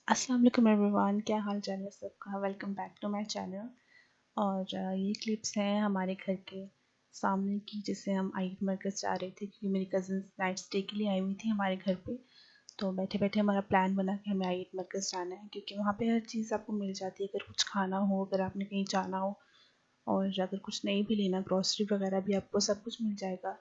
अस्सलाम वालेकुम एवरीवन, क्या हाल चाल है सबका। Welcome back to my channel. और ये क्लिप्स हैं हमारे घर के सामने की, जिसे हम आइट मरकज़ जा रहे थे क्योंकि मेरी कज़न नाइट स्टे के लिए आई हुई थी हमारे घर पे। तो बैठे बैठे हमारा प्लान बना कि हमें आइट मरकज़ जाना है क्योंकि वहाँ पे हर चीज़ आपको मिल जाती है। अगर कुछ खाना हो, अगर आपने कहीं जाना हो, और अगर कुछ नहीं भी लेना, ग्रॉसरी वगैरह भी आपको सब कुछ मिल जाएगा।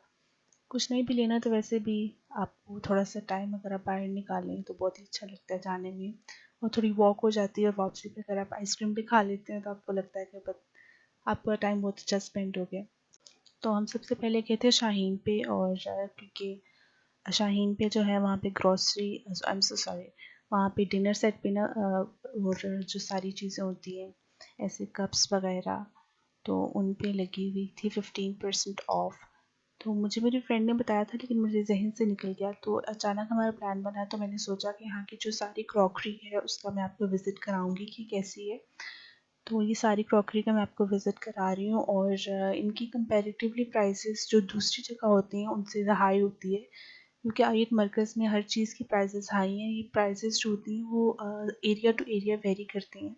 कुछ नहीं भी लेना तो वैसे भी आपको थोड़ा सा टाइम अगर आप बाहर निकालें तो बहुत ही अच्छा लगता है जाने में, और थोड़ी वॉक हो जाती है। और वापसी पे अगर आप आइसक्रीम भी खा लेते हैं तो आपको लगता है कि बस आपका टाइम बहुत अच्छा स्पेंड हो गया। तो हम सबसे पहले गए थे शाहीन पे, और क्योंकि शाहीन पे जो है वहाँ पे grocery, I am so sorry, वहाँ पे डिनर सेट पे ना और जो सारी चीज़ें होती हैं ऐसे कप्स वगैरह, तो उन पे लगी हुई थी 15% ऑफ। तो मुझे मेरी फ्रेंड ने बताया था लेकिन मेरे जहन से निकल गया। तो अचानक हमारा प्लान बना तो मैंने सोचा कि यहाँ की जो सारी क्रॉकरी है उसका मैं आपको विज़िट कराऊंगी कि कैसी है। तो ये सारी क्रॉकरी का मैं आपको विज़िट करा रही हूँ, और इनकी कंपैरेटिवली प्राइसेस जो दूसरी जगह होती हैं उनसे हाई होती है, क्योंकि आइट मरकज़ में हर चीज़ की प्राइसेस हाई हैं। ये प्राइसेस जो होती हैं वो एरिया टू एरिया वेरी करती हैं।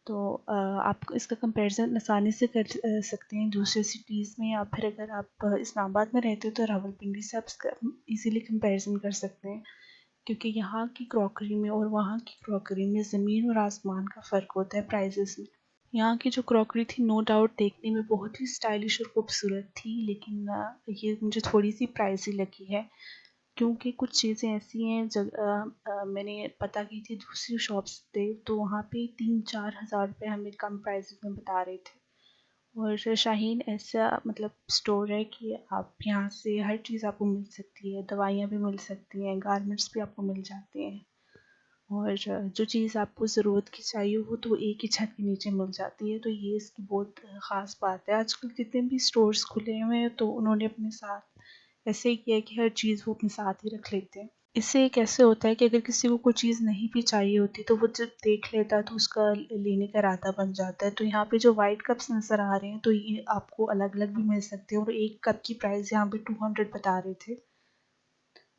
तो आप इसका कंपैरिजन आसानी से कर सकते हैं दूसरे सिटीज़ में, या फिर अगर आप इस्लामाबाद में रहते हो तो रावलपिंडी से आप इसका इजीली कंपैरिजन कर सकते हैं, क्योंकि यहाँ की क्रॉकरी में और वहाँ की क्रॉकरी में ज़मीन और आसमान का फ़र्क होता है प्राइजेस में। यहाँ की जो क्रॉकरी थी नो डाउट देखने में बहुत ही स्टाइलिश और खूबसूरत थी, लेकिन ये मुझे थोड़ी सी प्राइसी लगी है, क्योंकि कुछ चीज़ें ऐसी हैं मैंने पता की थी दूसरी शॉप्स पे, तो वहाँ पे 3-4 हज़ार रुपये हमें कम प्राइसेस में बता रहे थे। और शाहीन ऐसा मतलब स्टोर है कि आप यहाँ से हर चीज़ आपको मिल सकती है, दवाइयाँ भी मिल सकती हैं, गारमेंट्स भी आपको मिल जाते हैं, और जो चीज़ आपको ज़रूरत की चाहिए हो तो एक ही छत के नीचे मिल जाती है। तो ये इसकी बहुत ख़ास बात है। आजकल जितने भी स्टोर्स खुले हुए हैं तो उन्होंने अपने साथ ऐसे ही किया है कि हर चीज़ वो अपने साथ ही रख लेते हैं। इससे एक ऐसे होता है कि अगर किसी को कोई चीज़ नहीं भी चाहिए होती तो वो जब देख लेता है तो उसका लेने का इरादा बन जाता है। तो यहाँ पे जो वाइट कप्स नज़र आ रहे हैं तो ये आपको अलग अलग भी मिल सकते हैं, और एक कप की प्राइस यहाँ पे 200 बता रहे थे।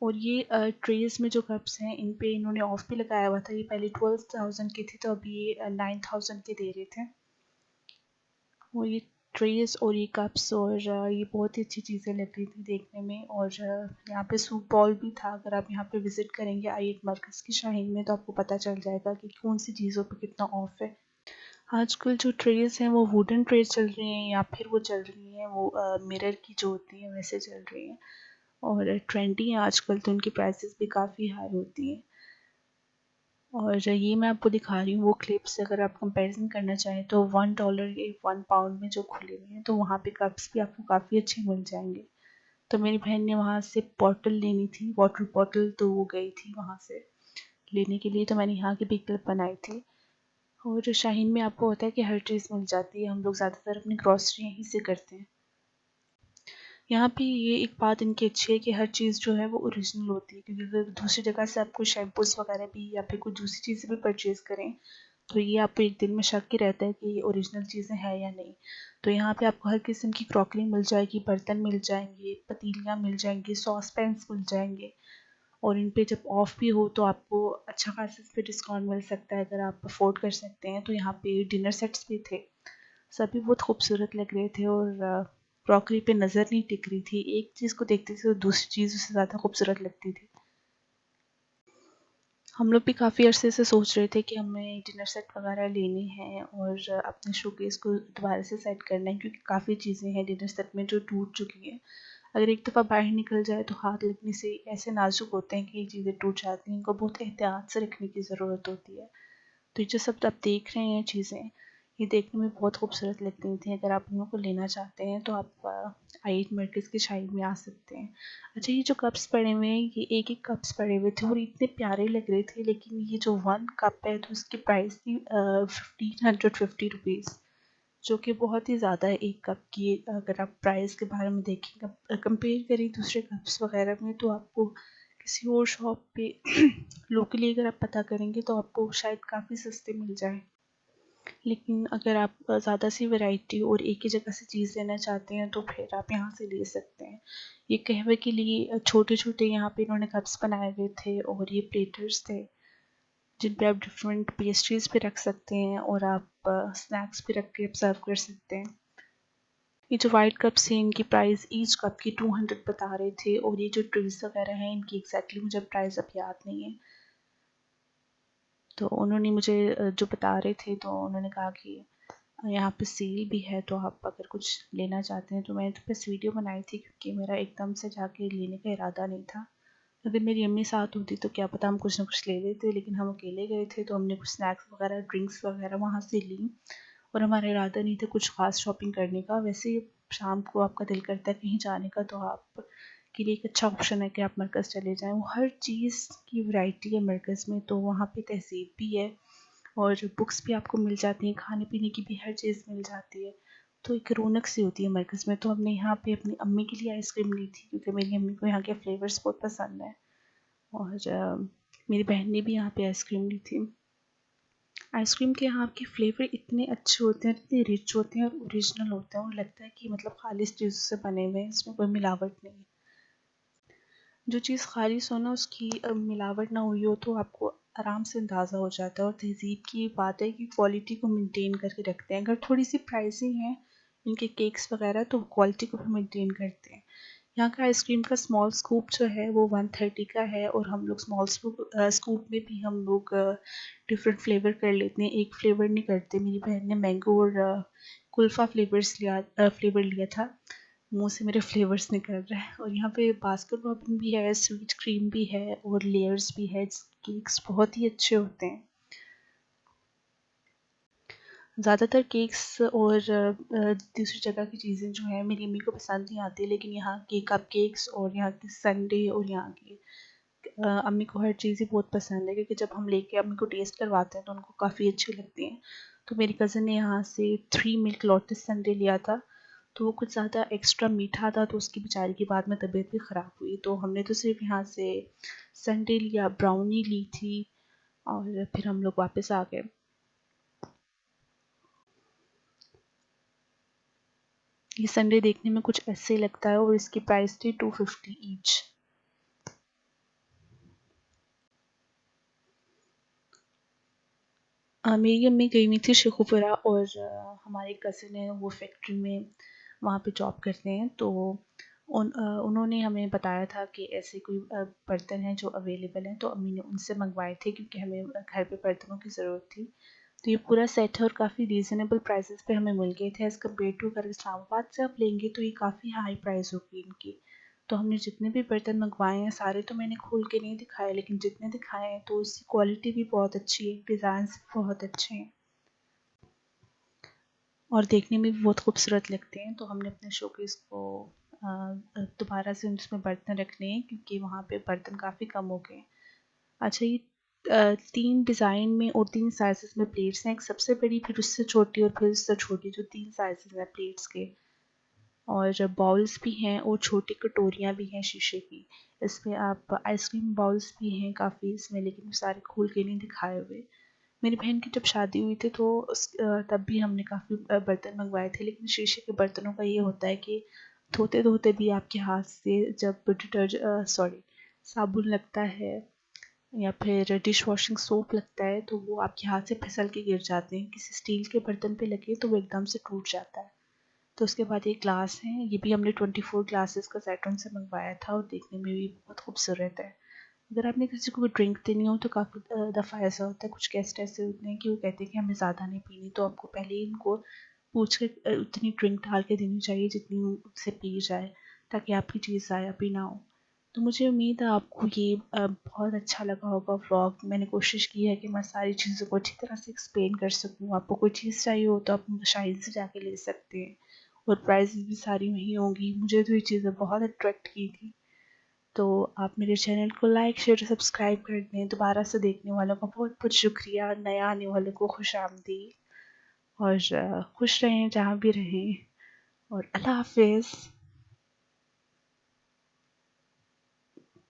और ये ट्रेज़ में जो कप्स हैं इन पे इन्होंने ऑफ भी लगाया हुआ था। ये पहले 12,000 की थी तो अभी ये 9,000 के दे रहे थे। और ये ट्रेज़ और ये कप्स और ये बहुत ही अच्छी चीज़ें लग रही थी देखने में। और यहाँ पे सूप बॉल भी था। अगर आप यहाँ पे विज़िट करेंगे आइट मरकज़ की शाहीन में तो आपको पता चल जाएगा कि कौन सी चीज़ों पे कितना ऑफ है। आजकल जो ट्रेज़ हैं वो वुडन ट्रेज़ चल रही हैं, या फिर वो चल रही हैं वो मिरर की जो होती हैं वैसे चल रही हैं, और ट्रेंडी हैं आजकल तो उनकी प्राइसेस भी काफ़ी हाई होती हैं। और ये मैं आपको दिखा रही हूँ वो क्लिप्स, अगर आप कंपैरिजन करना चाहें तो $1 या 1 पाउंड में जो खुले हुए हैं तो वहाँ पे कप्स भी आपको काफ़ी अच्छे मिल जाएंगे। तो मेरी बहन ने वहाँ से बॉटल लेनी थी, वाटर बॉटल, तो वो गई थी वहाँ से लेने के लिए, तो मैंने यहाँ की भी क्लिप बनाई थी। और शाहीन में आपको होता है कि हर चीज़ मिल जाती है, हम लोग ज़्यादातर अपनी ग्रॉसरी यहीं से करते हैं। यहाँ पे ये एक बात इनकी अच्छी है कि हर चीज़ जो है वो ओरिजिनल होती है, क्योंकि अगर दूसरी जगह से आप कोई शैम्पूज़ वगैरह भी या फिर कोई दूसरी चीज़ें भी परचेज़ करें तो ये आपको एक दिल में शक ही रहता है कि ये ओरिजिनल चीज़ें हैं या नहीं। तो यहाँ पे आपको हर किस्म की क्रॉकरी मिल जाएगी, बर्तन मिल जाएंगे, पतीलियाँ मिल जाएंगी, सॉस पैन्स मिल जाएंगे, और इन पे जब ऑफ भी हो तो आपको अच्छा खासा इस पे डिस्काउंट मिल सकता है अगर आप अफोर्ड कर सकते हैं। तो यहाँ पे डिनर सेट्स भी थे, सभी बहुत खूबसूरत लग रहे थे, और क्रॉकरी पे नज़र नहीं टिक रही थी। एक चीज़ को देखते थे तो दूसरी चीज़ उससे ज़्यादा खूबसूरत लगती थी। हम लोग भी काफ़ी अरसे से सोच रहे थे कि हमें डिनर सेट वगैरह लेनी है और अपने शोकेस को दोबारा से सेट करना है, क्योंकि काफ़ी चीज़ें हैं डिनर सेट में जो टूट चुकी हैं। अगर एक दफ़ा बाहर निकल जाए तो हाथ लगने से ऐसे नाजुक होते हैं कि ये चीज़ें टूट जाती हैं, इनको बहुत एहतियात से रखने की ज़रूरत होती है। तो ये जो सब आप देख रहे हैं चीज़ें, ये देखने में बहुत खूबसूरत लग रही थी। अगर आप इनको को लेना चाहते हैं तो आप आइट मर्कज़ की साइड में आ सकते हैं। अच्छा, ये जो कप्स पड़े हुए हैं ये एक एक कप्स पड़े हुए थे और इतने प्यारे लग रहे थे, लेकिन ये जो 1 कप है तो उसकी प्राइस थी 1550 रुपीज़, जो कि बहुत ही ज़्यादा है एक कप की। अगर आप प्राइस के बारे में देखें, कंपेयर करें दूसरे कप्स वगैरह में, तो आपको किसी और शॉप पे लोकली अगर आप पता करेंगे तो आपको शायद काफ़ी सस्ते मिल जाए। लेकिन अगर आप ज़्यादा सी वैरायटी और एक ही जगह से चीज़ लेना चाहते हैं तो फिर आप यहाँ से ले सकते हैं। ये कहवे के लिए छोटे छोटे यहाँ पे इन्होंने कप्स बनाए हुए थे, और ये प्लेटर्स थे। जिन पे आप डिफरेंट पेस्ट्रीज भी रख सकते हैं और आप स्नैक्स भी रख के सर्व कर सकते हैं। ये जो वाइट कप्स हैं इनकी प्राइस ईच कप की 200 बता रहे थे, और ये जो ट्रीज वगैरह हैं इनकी एग्जैक्टली मुझे प्राइस अब याद नहीं है। तो उन्होंने मुझे जो बता रहे थे तो उन्होंने कहा कि यहाँ पे सेल भी है, तो आप अगर कुछ लेना चाहते हैं। तो मैंने तो बस वीडियो बनाई थी क्योंकि मेरा एकदम से जाके लेने का इरादा नहीं था। अगर मेरी अम्मी साथ होती तो क्या पता हम कुछ ना कुछ ले लेते, लेकिन हम अकेले गए थे तो हमने कुछ स्नैक्स वगैरह ड्रिंक्स वगैरह वहाँ से ली, और हमारा इरादा नहीं था कुछ ख़ास शॉपिंग करने का। वैसे ही शाम को आपका दिल करता है कहीं जाने का तो आप के लिए एक अच्छा ऑप्शन है कि आप मरकज़ चले जाएँ। वो हर चीज़ की वैरायटी है मरकज़ में, तो वहाँ पे तहज़ीब भी है और बुक्स भी आपको मिल जाती हैं, खाने-पीने की भी हर चीज़ मिल जाती है। तो एक रौनक सी होती है मरकज़ में। तो हमने यहाँ पे अपनी अम्मी के लिए आइसक्रीम ली थी क्योंकि मेरी अम्मी को यहाँ के फ्लेवर्स बहुत पसंद हैं, और मेरी बहन ने भी यहाँ पे आइसक्रीम ली थी। आइसक्रीम के यहाँ के फ्लेवर इतने अच्छे होते हैं, इतने रिच होते हैं और ओरिजिनल होते हैं, और लगता है कि मतलब खालिश चीज़ों से बने हुए हैं, इसमें कोई मिलावट नहीं है। जो चीज़ खालिश हो ना उसकी मिलावट ना हुई हो तो आपको आराम से अंदाज़ा हो जाता है। और तहज़ीब की बात है कि क्वालिटी को मेंटेन करके रखते हैं। अगर थोड़ी सी प्राइसिंग है इनके केक्स वगैरह तो क्वालिटी को भी मेंटेन करते हैं। यहाँ का आइसक्रीम का स्मॉल स्कूप जो है वो 130 का है, और हम लोग स्मॉल स्कूप में भी हम लोग डिफरेंट फ्लेवर कर लेते हैं, एक फ्लेवर नहीं करते। मेरी बहन ने मैंगो और कुल्फ़ा फ्लेवर लिया था। मुँह से मेरे फ्लेवर्स निकल रहे हैं। और यहाँ पे बास्केट रॉबिन भी है, स्वीट क्रीम भी है और लेयर्स भी है। केक्स बहुत ही अच्छे होते हैं। ज़्यादातर केक्स और दूसरी जगह की चीज़ें जो हैं मेरी अम्मी को पसंद नहीं आती, लेकिन यहाँ के कप केक्स और यहाँ के संडे और यहाँ की अम्मी को हर चीज़ ही बहुत पसंद है, क्योंकि जब हम लेके अम्मी को टेस्ट करवाते हैं तो उनको काफ़ी अच्छी लगती हैं। तो मेरी कज़न ने यहाँ से 3 मिल्क लोटस संडे लिया था, तो वो कुछ ज़्यादा एक्स्ट्रा मीठा था, तो उसकी बेचारी की बाद में तबीयत भी ख़राब हुई। तो हमने तो सिर्फ यहाँ से संडे लिया, ब्राउनी ली थी, और फिर हम लोग वापस आ गए। ये संडे देखने में कुछ ऐसे ही लगता है, और इसकी प्राइस थी 250 ईच। मेरी अम्मी गई हुई थी शेखुपुरा, और हमारे कज़न है वो फैक्ट्री में वहाँ पे जॉब करते हैं। तो उन्होंने हमें बताया था कि ऐसे कोई बर्तन हैं जो अवेलेबल हैं, तो अम्मी ने उनसे मंगवाए थे क्योंकि हमें घर पे बर्तनों की ज़रूरत थी। तो ये पूरा सेट है और काफ़ी रीज़नेबल प्राइसेस पे हमें मिल गए थे। एज़ कम्पेयर टू अगर इस्लामाबाद से आप लेंगे तो ये काफ़ी हाई प्राइस होगी इनकी। तो हमने जितने भी बर्तन मंगवाए हैं सारे तो मैंने खोल के नहीं दिखाए, लेकिन जितने दिखाए हैं तो उसकी क्वालिटी भी बहुत अच्छी है, डिज़ाइंस भी बहुत अच्छे हैं और देखने में भी बहुत खूबसूरत लगते हैं। तो हमने अपने शोकेस को दोबारा से उसमें बर्तन रखने हैं क्योंकि वहाँ पे बर्तन काफ़ी कम हो गए हैं। अच्छा, ये 3 डिज़ाइन में और 3 साइज़ेस में प्लेट्स हैं, एक सबसे बड़ी, फिर उससे छोटी और फिर उससे छोटी, जो 3 साइज़ेस हैं प्लेट्स के। और बाउल्स भी हैं और छोटी कटोरियाँ भी हैं शीशे की। इसमें आप आइसक्रीम बाउल्स भी हैं काफ़ी इसमें, लेकिन वो सारे खोल के नहीं दिखाए हुए। मेरी बहन की जब शादी हुई थी तो तब भी हमने काफ़ी बर्तन मंगवाए थे, लेकिन शीशे के बर्तनों का ये होता है कि धोते-धोते भी आपके हाथ से जब साबुन लगता है या फिर डिश वॉशिंग सोप लगता है तो वो आपके हाथ से फिसल के गिर जाते हैं। किसी स्टील के बर्तन पे लगे तो वो एकदम से टूट जाता है। तो उसके बाद ये ग्लास हैं, ये भी हमने 24 ग्लासेस का सेट उनसे मंगवाया था और देखने में भी बहुत खूबसूरत है। अगर आपने किसी को ड्रिंक देनी हो तो काफ़ी दफ़ा ऐसा होता है, कुछ गेस्ट ऐसे होते हैं कि वो कहते हैं कि हमें ज़्यादा नहीं पीनी, तो आपको पहले ही उनको पूछ के उतनी ड्रिंक डाल के देनी चाहिए जितनी उनसे पी जाए, ताकि आपकी चीज़ ज़ाया भी ना हो। तो मुझे उम्मीद है आपको ये बहुत अच्छा लगा होगा व्लॉग। मैंने कोशिश की है कि मैं सारी चीज़ों को अच्छी तरह से एक्सप्लेन कर सकूँ। आपको कोई चीज़ चाहिए हो तो आप शाइन से जाके ले सकते हैं, और प्राइसेस भी सारी वहीं होंगी। मुझे तो ये चीज़ें बहुत अट्रैक्ट की थी। तो आप मेरे चैनल को लाइक, शेयर, सब्सक्राइब कर दें। दोबारा से देखने वालों का बहुत-बहुत शुक्रिया। नया आने वालों को खुशामदीद, और खुश रहें जहाँ भी रहें, और अल्लाह हाफ़िज़।